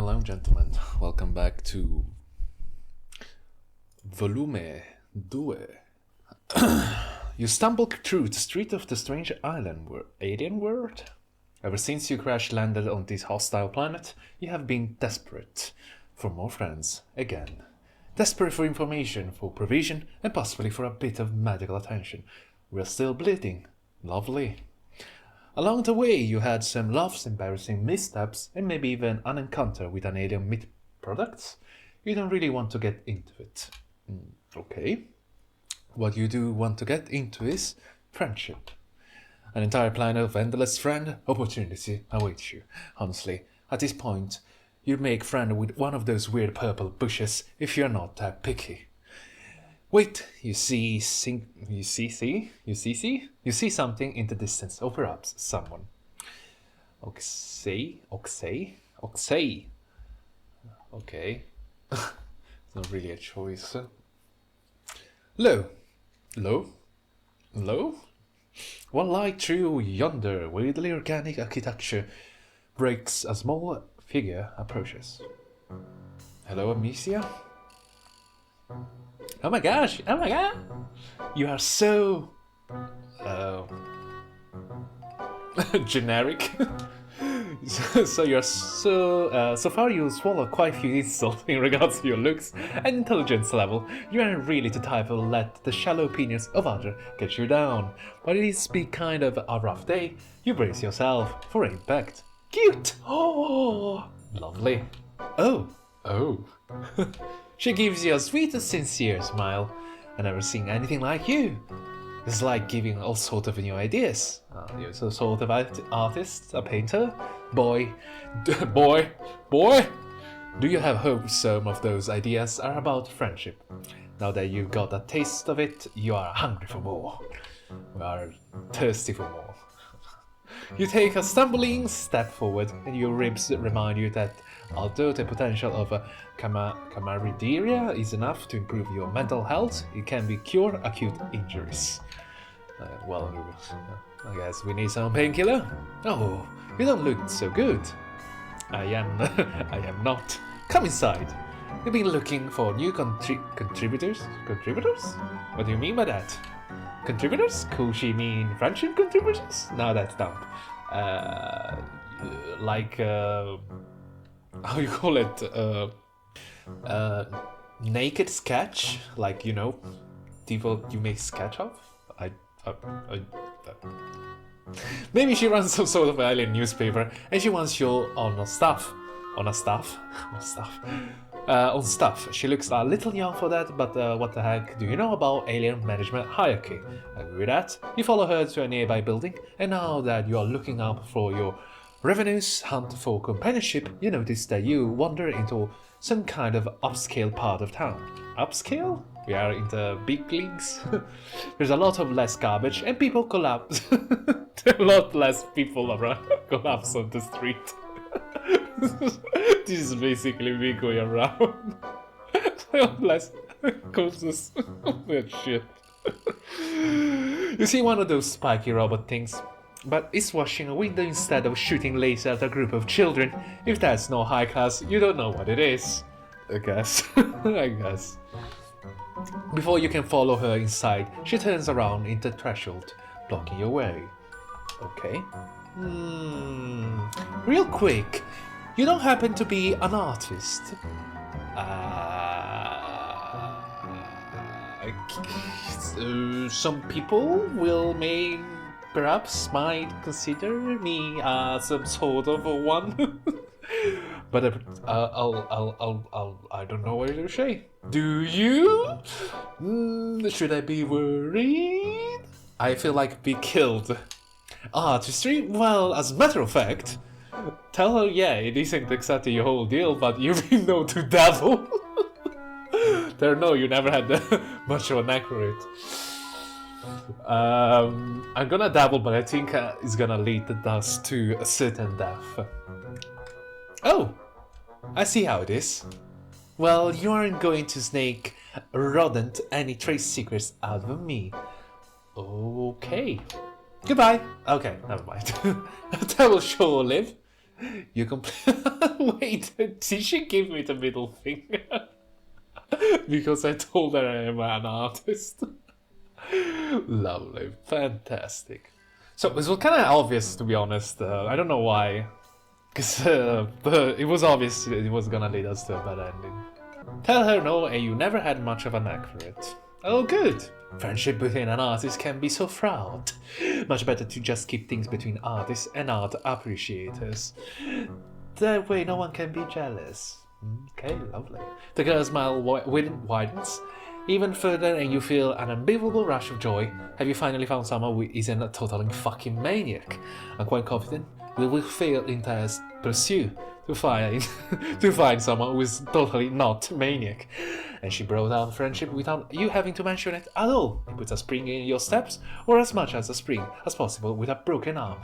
hello, gentlemen. Welcome back to Volume 2. You stumbled through the street of the strange alien world. Ever since you crash-landed on this hostile planet, you have been desperate for more friends again. Desperate for information, for provision, and possibly for a bit of medical attention. We're still bleeding. Lovely. Along the way, you had some laughs, embarrassing missteps, and maybe even an encounter with an alien meat product. You don't really want to get into it. Okay. What you do want to get into is friendship. An entire planet of endless friend opportunity awaits you. Honestly, at this point, you'd make friend with one of those weird purple bushes if you're not that picky. Wait, you see something in the distance, or perhaps someone. Oxay. Okay. It's not really a choice. Low. What light through yonder weirdly organic architecture breaks a small figure approaches. Hello, Amicia? Oh my god! You are so... generic. So you're so far you swallow quite a few insults in regards to your looks and intelligence level. You aren't really the type who let the shallow opinions of others get you down. But it is be kind of a rough day, you brace yourself for impact. Cute! Oh, lovely. Oh. She gives you a sweet and sincere smile. I've never seen anything like you. It's like giving all sorts of new ideas. You're some sort of artist, a painter? Boy. Do you have hope some of those ideas are about friendship? Now that you've got a taste of it, you are hungry for more. You are thirsty for more. You take a stumbling step forward, and your ribs remind you that although the potential of camaraderie is enough to improve your mental health, it can be cure acute injuries. I guess we need some painkiller. Oh, you don't look so good. I am not. Come inside. We've been looking for new contributors. Contributors? What do you mean by that? Contributors? Could she mean friendship contributors? No, that's dumb. How you call it? Naked sketch? Like, you know, people you make sketch of? Maybe she runs some sort of alien newspaper and she wants you on stuff. She looks a little young for that, but what the heck do you know about alien management hierarchy? Agree with that? You follow her to a nearby building, and now that you are looking up for your revenues, hunt for companionship, you notice that you wander into some kind of upscale part of town. Upscale? We are in the big leagues. There's a lot of less garbage and people collapse. There are a lot less people around collapse on the street. This is basically me going around. Less causes. That shit. You see one of those spiky robot things, but it's washing a window instead of shooting laser at a group of children. If that's no high class, you don't know what it is. I guess. Before you can follow her inside, she turns around in the threshold, blocking your way. Okay. Real quick, you don't happen to be an artist? Some people perhaps might consider me some sort of a one. But I don't know what to say. Do you? Should I be worried? I feel like be killed. Artistry? Well, as a matter of fact, tell her, yeah, it isn't exactly your whole deal, but you've been known to dabble. No, you never had much of an accurate. I'm gonna dabble, but I think it's gonna lead us to a certain death. Oh, I see how it is. Well, you aren't going to snake rodent any trade secrets out of me. Okay. Goodbye. Okay, never mind. That will sure live. You Wait, did she give me the middle finger? Because I told her I am an artist. Lovely, fantastic. So this was kind of obvious, to be honest. I don't know why, because it was obvious it was gonna lead us to a bad ending. Tell her no, and you never had much of a knack for it. Oh, good. Friendship between an artist can be so fraught. Much better to just keep things between artists and art appreciators. That way no one can be jealous. Okay, lovely. The girl's smile widens even further and you feel an unbelievable rush of joy. Have you finally found someone who isn't a totally fucking maniac? I'm quite confident we will fail in test pursuit to find someone who is totally not maniac. And she brought out friendship without you having to mention it at all. It puts a spring in your steps, or as much as a spring as possible with a broken arm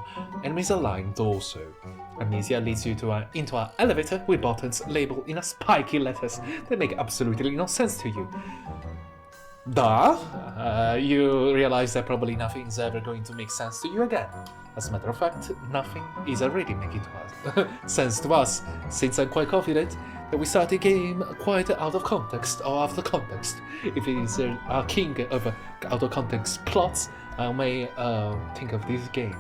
and misaligned torso. Amnesia leads you into an elevator with buttons labeled in a spiky letters that make absolutely no sense to you. You realize that probably nothing's ever going to make sense to you again. As a matter of fact, nothing is already making sense to us, since I'm quite confident that we start the game quite out of context or out of context. If it is a king of out of context plots, I may think of this game.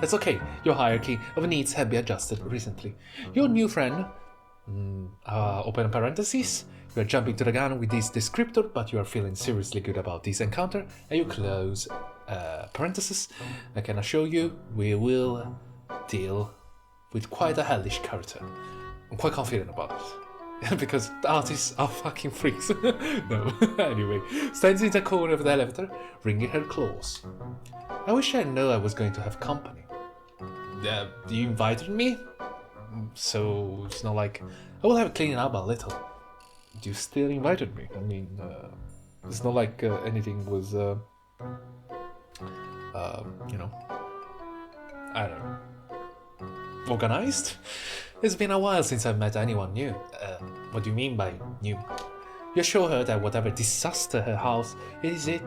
That's okay, your hierarchy of needs have been adjusted recently. Your new friend, open parentheses, you are jumping to the gun with this descriptor, but you are feeling seriously good about this encounter, and you close parentheses. I can assure you, we will deal with quite a hellish character. I'm quite confident about it. Because the artists are fucking freaks. No, anyway. Stands in the corner of the elevator, wringing her claws. I wish I knew I was going to have company. You invited me? So it's not like I will have to clean up a little. You still invited me. I mean, it's not like anything was, you know, I don't know, organized? It's been a while since I've met anyone new. What do you mean by new? You assure her that whatever disaster her house is, it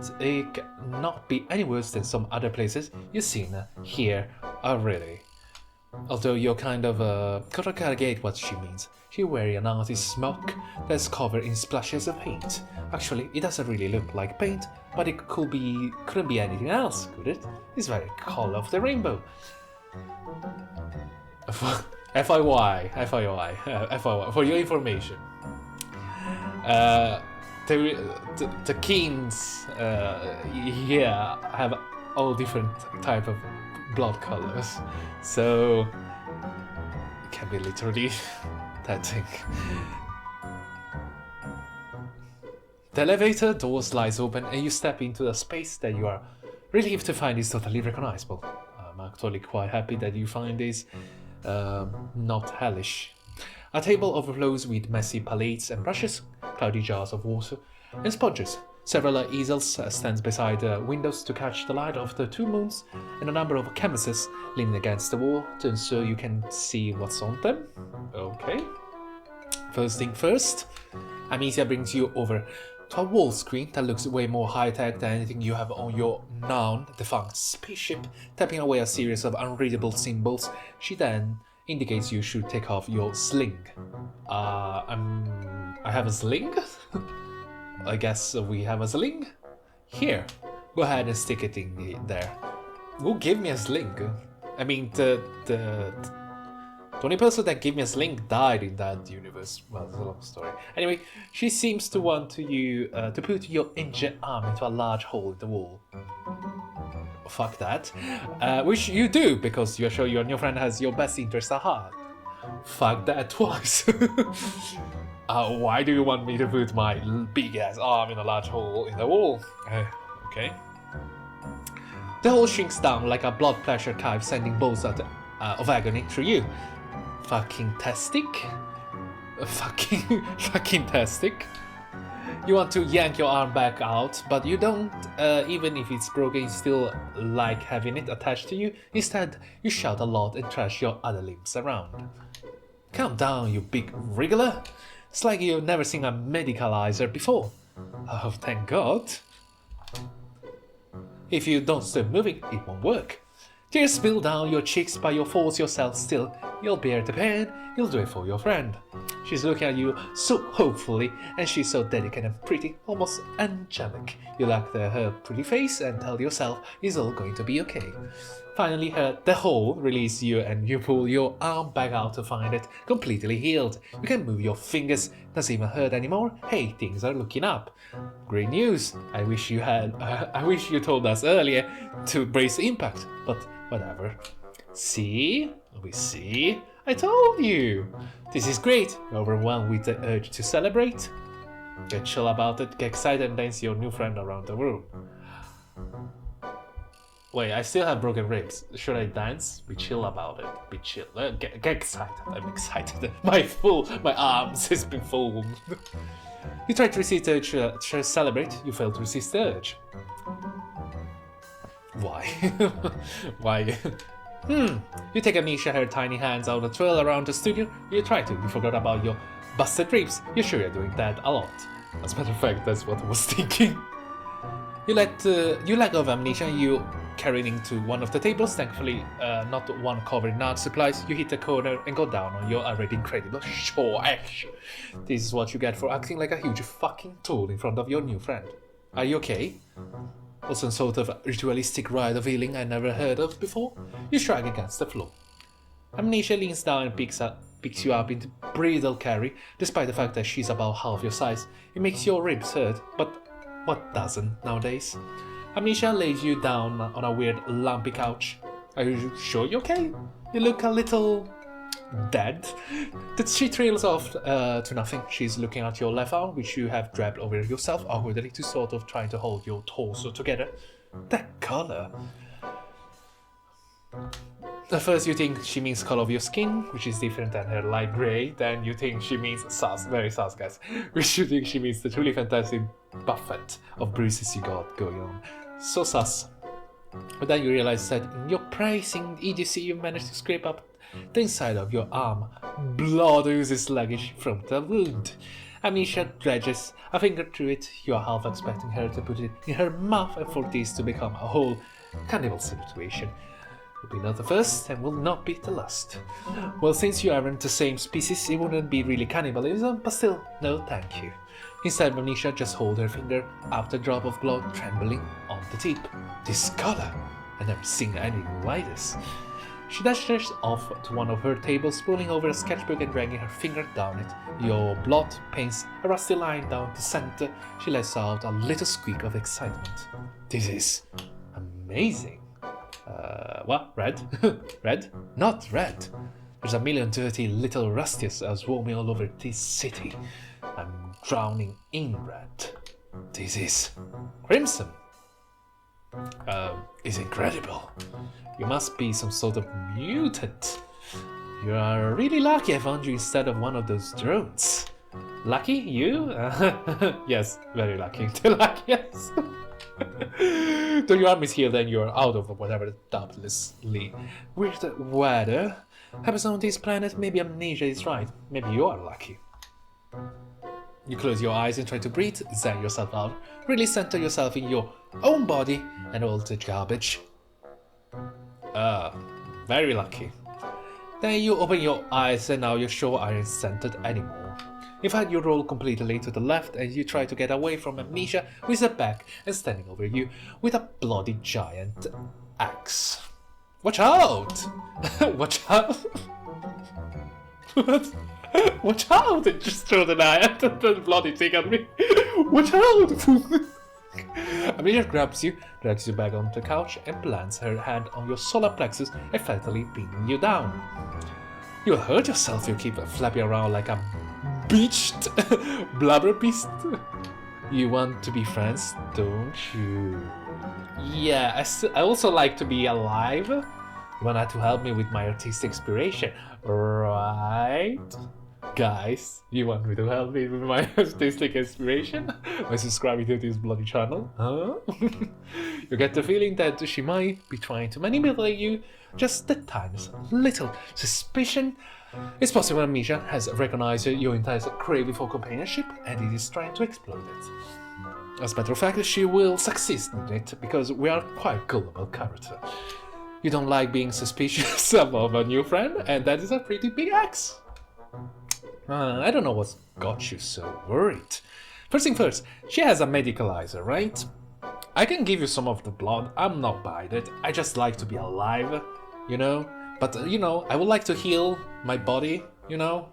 cannot be any worse than some other places you've seen here already. Although you're kind of gotta get what she means. She's wearing an artist's smock that's covered in splashes of paint. Actually, it doesn't really look like paint, but it couldn't be anything else, could it? It's very color of the rainbow. FYI, for your information. The Keens have all different type of blood colors, so it can be literally that thing. The elevator door slides open and you step into a space that you are relieved to find is totally recognizable. I'm actually quite happy that you find this not hellish. A table overflows with messy palettes and brushes, cloudy jars of water, and sponges. Several easels stand beside windows to catch the light of the two moons, and a number of canvases leaning against the wall so you can see what's on them. Okay. First thing first, Amicia brings you over to a wall screen that looks way more high-tech than anything you have on your now-defunct spaceship. Tapping away a series of unreadable symbols, she then indicates you should take off your sling. I have a sling? I guess we have a sling? Here, go ahead and stick it in there. Who gave me a sling? I mean, the only person that gave me a sling died in that universe. Well, it's a long story. Anyway, she seems to want you to put your injured arm into a large hole in the wall. Fuck that. Which you do, because you're sure your new friend has your best interest at heart. Fuck that twice. Why do you want me to put my big ass arm in a large hole in the wall? Okay. The hole shrinks down like a blood pressure curve, sending bolts of agony through you. Fucking tastic. Fucking tastic. You want to yank your arm back out, but you don't, even if it's broken, you still like having it attached to you. Instead, you shout a lot and trash your other limbs around. Calm down, you big wriggler. It's like you've never seen a medicalizer before. Oh, thank God. If you don't stop moving, it won't work. Tears spill down your cheeks, but you force yourself still you'll bear the pain, you'll do it for your friend. She's looking at you so hopefully, and she's so delicate and pretty, almost angelic. You look at her pretty face and tell yourself it's all going to be okay. Finally, the hole releases you and you pull your arm back out to find it completely healed. You can move your fingers, doesn't even hurt anymore. Hey, things are looking up. Great news. I wish you told us earlier to brace the impact, but whatever. See? We see? I told you! This is great. You're overwhelmed with the urge to celebrate. Get chill about it, get excited and dance your new friend around the room. Wait, I still have broken ribs. Should I dance? Be chill about it. Be chill. Get excited. I'm excited. My arms has been full. You try to resist the urge to celebrate. You fail to resist the urge. Why? Why? You take Amnesia, her tiny hands out and twirl around the studio. You try to. You forgot about your busted ribs. You're sure you're doing that a lot. As a matter of fact, that's what I was thinking. You let go of Amnesia. You carried into one of the tables, thankfully not one covered in art supplies. You hit the corner and go down on your already incredible show action. This is what you get for acting like a huge fucking tool in front of your new friend. Are you okay? Or some sort of ritualistic rite of healing I never heard of before? You shrug against the floor. Amnesia leans down and picks you up into bridal carry, despite the fact that she's about half your size. It makes your ribs hurt, but what doesn't nowadays? Amnesia lays you down on a weird lumpy couch. Are you sure you're okay? You look a little dead. She trails off to nothing. She's looking at your left arm, which you have grabbed over yourself awkwardly to sort of try to hold your torso together. That color. At first you think she means color of your skin, which is different than her light grey. Then you think she means sus, very sus guys. Which you think she means the truly fantastic buffet of bruises you got going on. So sus. But then you realize that in your praising idiocy you managed to scrape up the inside of your arm. Blood oozes sluggish from the wound. Amnesia dredges a finger through it. You are half expecting her to put it in her mouth and for this to become a whole cannibal situation. Will be not the first and will not be the last. Well, since you aren't the same species, it wouldn't be really cannibalism, but still, no thank you. Instead, Amnesia just hold her finger out, a drop of blood trembling on the tip. This color! I've never seen anything like this. She dashes off to one of her tables, pulling over a sketchbook and dragging her finger down it. Your blood paints a rusty line down the center. She lets out a little squeak of excitement. This is amazing. What? Red? Red? Not red. There's a million dirty little rusties swarming all over this city. I'm drowning in red. This is crimson. It's incredible. You must be some sort of mutant. You are really lucky I found you instead of one of those drones. Lucky? You? Yes, very lucky. The luckiest. Though your arm is healed and you're out of whatever doubtlessly weird weather happens on this planet, maybe Amnesia is right. Maybe you are lucky. You close your eyes and try to breathe, zen yourself out, really center yourself in your own body and all the garbage. Very lucky. Then you open your eyes and now your show aren't centered anymore. In fact, you roll completely to the left and you try to get away from Amnesia, who is back and standing over you with a bloody giant axe. Watch out! Watch out! What? Watch out! And just throw the knife at the bloody thing at me. Watch out! Amnesia grabs you, drags you back onto the couch and plants her hand on your solar plexus, effectively pinning you down. You'll hurt yourself, you keep flapping around like a beached blubber beast. You want to be friends, don't you? Yeah, I also like to be alive. You wanted to help me with my artistic inspiration, right? Guys, you want me to help me with my artistic inspiration by subscribing to this bloody channel? Huh? You get the feeling that she might be trying to manipulate you. Just the tiniest little suspicion. It's possible Amnesia has recognized your intense craving for companionship and it is trying to exploit it. As a matter of fact, she will succeed in it because we are quite gullible character. You don't like being suspicious of a new friend, and that is a pretty big axe. I don't know what's got you so worried. First thing first, she has a medicalizer, right? I can give you some of the blood, I'm not buying it, I just like to be alive, you know? But, you know, I would like to heal my body, you know?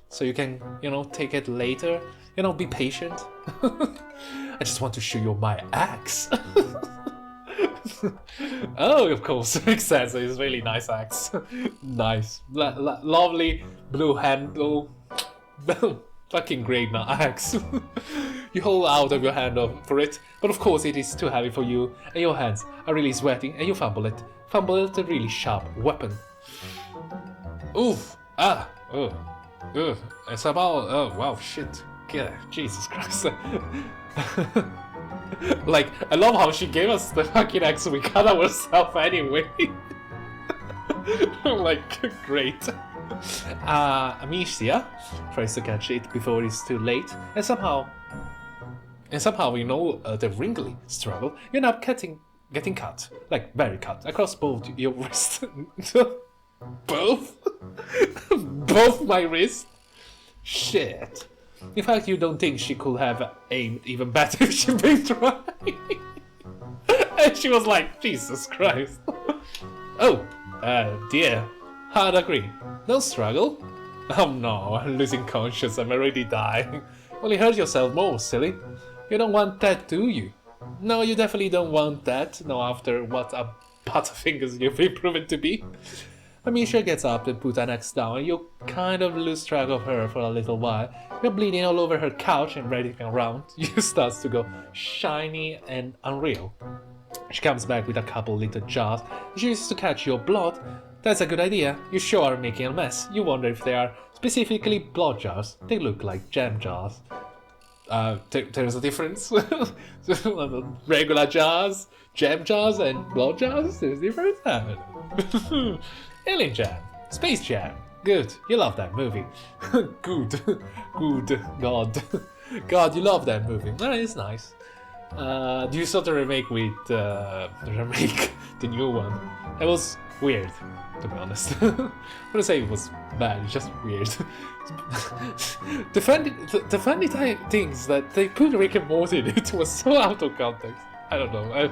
So you can, you know, take it later, you know, be patient. I just want to show you my axe. Oh, of course, makes sense, it's a really nice axe. Nice, lovely blue handle. Fucking great now, axe. You hold out of your hand for it, but of course it is too heavy for you, and your hands are really sweating, and you fumble it. Fumble it, a really sharp weapon. Oof! Ah! Oh! Ugh! It's about... Oh, wow, shit. Yeah, Jesus Christ. Like, I love how she gave us the fucking axe, we cut ourselves anyway. Like, great. Amicia tries to catch it before it's too late, and somehow you know the wrinkly struggle, you end up getting cut, like very cut, across both your wrists. Both? Both my wrists? Shit. In fact, you don't think she could have aimed even better if she'd been trying? And she was like, Jesus Christ. Oh, dear. Hard agree. Don't struggle. Oh no, I'm losing conscience, I'm already dying. Well, you hurt yourself more, silly. You don't want that, do you? No, you definitely don't want that, no, after what a butterfingers you've been proven to be. Amisha gets up and puts an axe down, and you kind of lose track of her for a little while. You're bleeding all over her couch and running around. You start to go shiny and unreal. She comes back with a couple little jars. She uses to catch your blood. That's a good idea. You sure are making a mess. You wonder if they are specifically blood jars. They look like jam jars. There's a difference. Regular jars, jam jars, and blood jars. There's a difference. Alien Jam, Space Jam. Good. You love that movie. Good. God, you love that movie. That is nice. You saw the remake with the new one. It was weird, to be honest. I wouldn't say it was bad, it's just weird. The funny things that they put Rick and Morty in it was so out of context. I don't know.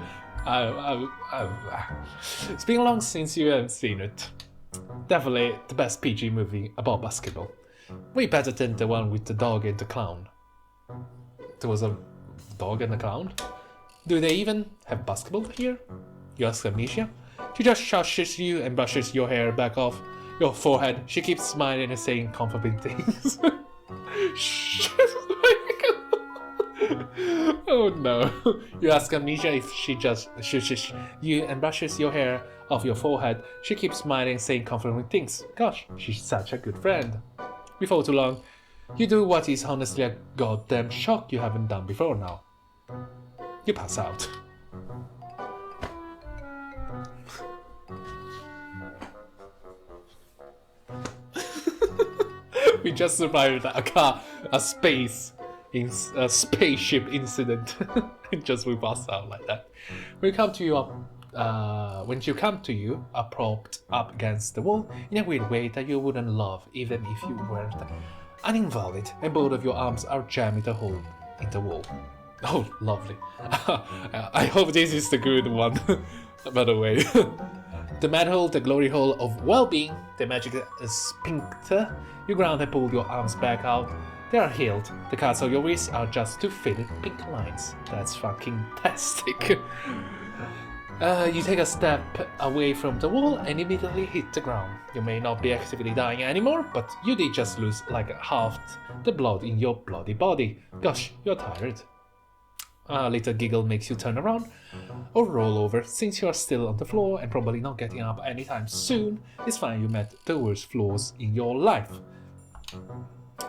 It's been long since you have seen it. Definitely the best PG movie about basketball. Way better than the one with the dog and the clown. There was a dog and a clown? Do they even have basketball here? You ask Amicia. She just shushes you and brushes your hair back off your forehead. She keeps smiling and saying comforting things. Oh no. You ask Amicia if she just shushes you and brushes your hair off your forehead. She keeps smiling and saying comforting things. Gosh, she's such a good friend. Before too long, you do what is honestly a goddamn shock you haven't done before now. You pass out. We just survived a spaceship incident. Just we pass out like that. When you come to you are propped up against the wall in a weird way that you wouldn't love even if you weren't an invalid, and both of your arms are jammed in a hole in the wall. Oh, lovely. I hope this is the good one, by the way. The mad hole, the glory hole of well-being, the magic sphincter. You ground and pull your arms back out. They are healed. The cuts of your wrists are just two fitted pink lines. That's fucking tastic. You take a step away from the wall and immediately hit the ground. You may not be actively dying anymore, but you did just lose like half the blood in your bloody body. Gosh, you're tired. A little giggle makes you turn around or roll over. Since you are still on the floor and probably not getting up anytime soon, it's fine you met the worst flaws in your life.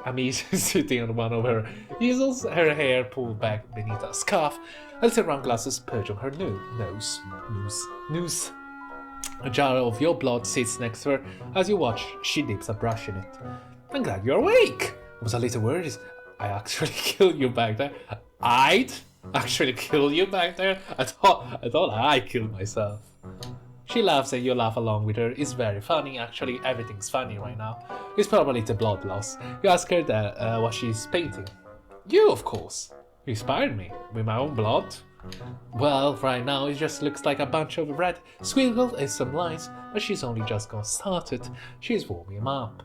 Amicia is sitting on one of her easels, her hair pulled back beneath a scarf, a little round glasses perch on her nose. A jar of your blood sits next to her. As you watch, she dips a brush in it. I'm glad you're awake! I was a little worried. I actually killed you back there. I'd actually kill you back there? I thought I killed myself. She laughs and you laugh along with her. It's very funny. Actually, everything's funny right now. It's probably the blood loss. You ask her that, what she's painting. You, of course. You inspired me with my own blood. Well, right now it just looks like a bunch of red squiggles and some lines, but she's only just got started. She's warming up.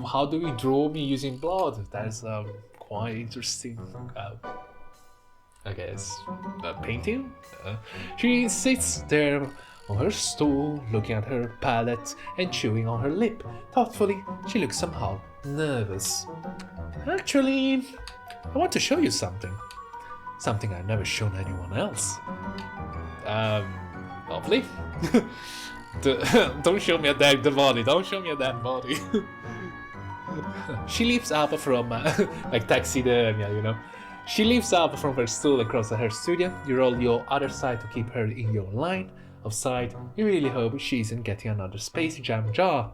How do we draw me using blood? That's quite interesting. I guess painting. She sits there on her stool, looking at her palette and chewing on her lip. Thoughtfully, she looks somehow nervous. Actually, I want to show you something. Something I've never shown anyone else. Lovely. Don't show me a dead body. Don't show me a dead body. She leaps up from, like taxidermia, you know. She leaps up from her stool across her studio. You roll your other side to keep her in your line of sight. You really hope she isn't getting another Space Jam jar.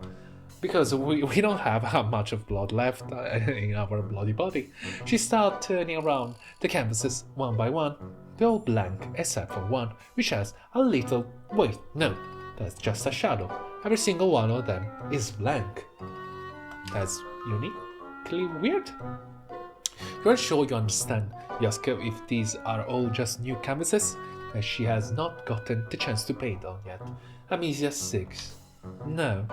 Because we don't have much of blood left in our bloody body. She starts turning around the canvases one by one. They're all blank except for one, which has a little... Wait, no, that's just a shadow. Every single one of them is blank. That's uniquely weird. You're sure you understand? You ask her if these are all just new canvases that she has not gotten the chance to paint on yet. Amicia 6. No.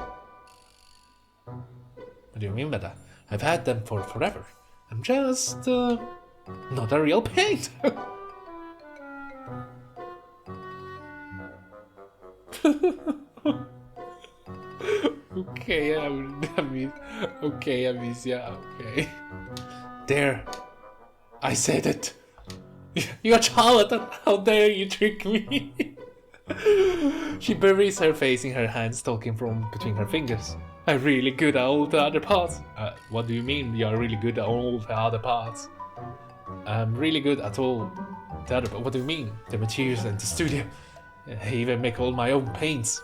What do you mean by that? I've had them for forever. I'm just not a real painter. Okay, okay, Amicia, okay. There, I said it. You're a charlatan. How dare you trick me? She buries her face in her hands, talking from between her fingers. I'm really good at all the other parts. What do you mean you're really good at all the other parts? I'm really good at all the other parts. What do you mean? The materials and the studio. I even make all my own paints.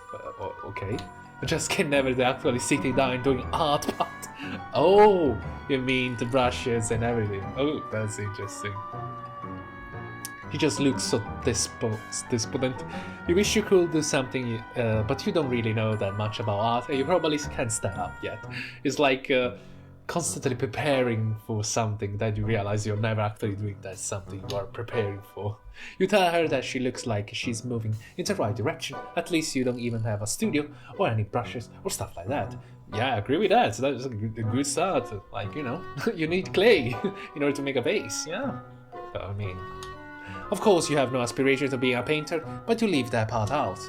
Okay. I just can never actually sitting down and doing art part. Oh, you mean the brushes and everything. Oh, that's interesting. He just looks so despondent. You wish you could do something, but you don't really know that much about art, and you probably can't stand up yet. It's like constantly preparing for something that you realize you're never actually doing that something you are preparing for. You tell her that she looks like she's moving in the right direction. At least you don't even have a studio or any brushes or stuff like that. Yeah, I agree with that. So that's a good start. Like, you know, you need clay in order to make a vase. Yeah. So, I mean... Of course, you have no aspiration to being a painter, but you leave that part out.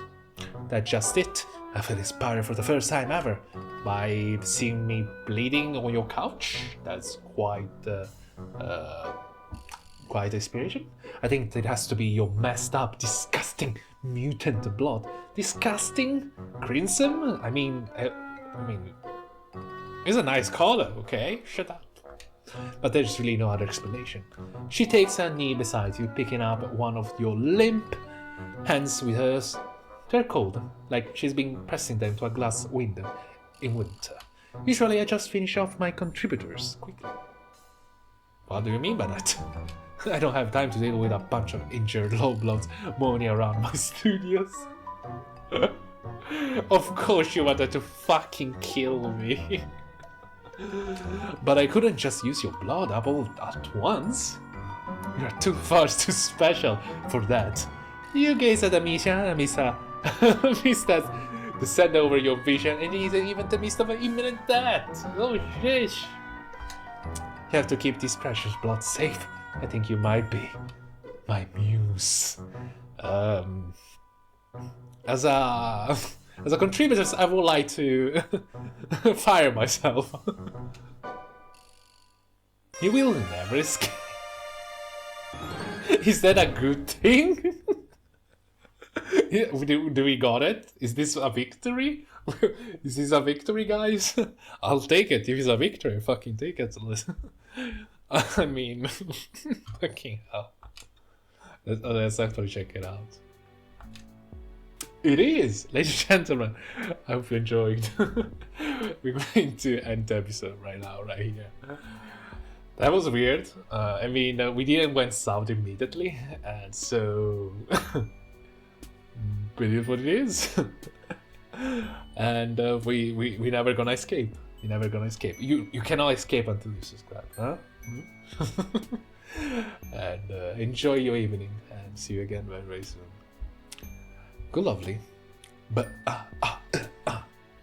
That's just it. I feel inspired for the first time ever by seeing me bleeding on your couch. That's quite inspiration. I think it has to be your messed up, disgusting mutant blood. Disgusting? Crimson? I mean, it's a nice color, okay? Shut up. But there's really no other explanation. She takes a knee beside you, picking up one of your limp hands with hers. They're cold, like she's been pressing them to a glass window in winter. Usually I just finish off my contributors quickly. What do you mean by that? I don't have time to deal with a bunch of injured lowbloods moaning around my studios. Of course you wanted to fucking kill me. But I couldn't just use your blood up all at once. You're too fast, too special for that. You gaze at Amicia, missed that descend over your vision, and isn't even the mist of an imminent death. Oh shish. You have to keep this precious blood safe. I think you might be my muse. As a contributor, I would like to fire myself. You will never escape. Is that a good thing? Do we got it? Is this a victory? Is this a victory, guys? I'll take it. If it's a victory, fucking take it. I mean, fucking hell. Let's actually check it out. It is! Ladies and gentlemen, I hope you enjoyed. We're going to end the episode right now, right here. That was weird. I mean, we didn't went south immediately, and so... It is what it is. And we never gonna escape. You're never gonna escape. You cannot escape until you subscribe, huh? And enjoy your evening, and see you again very, very soon. Good lovely. But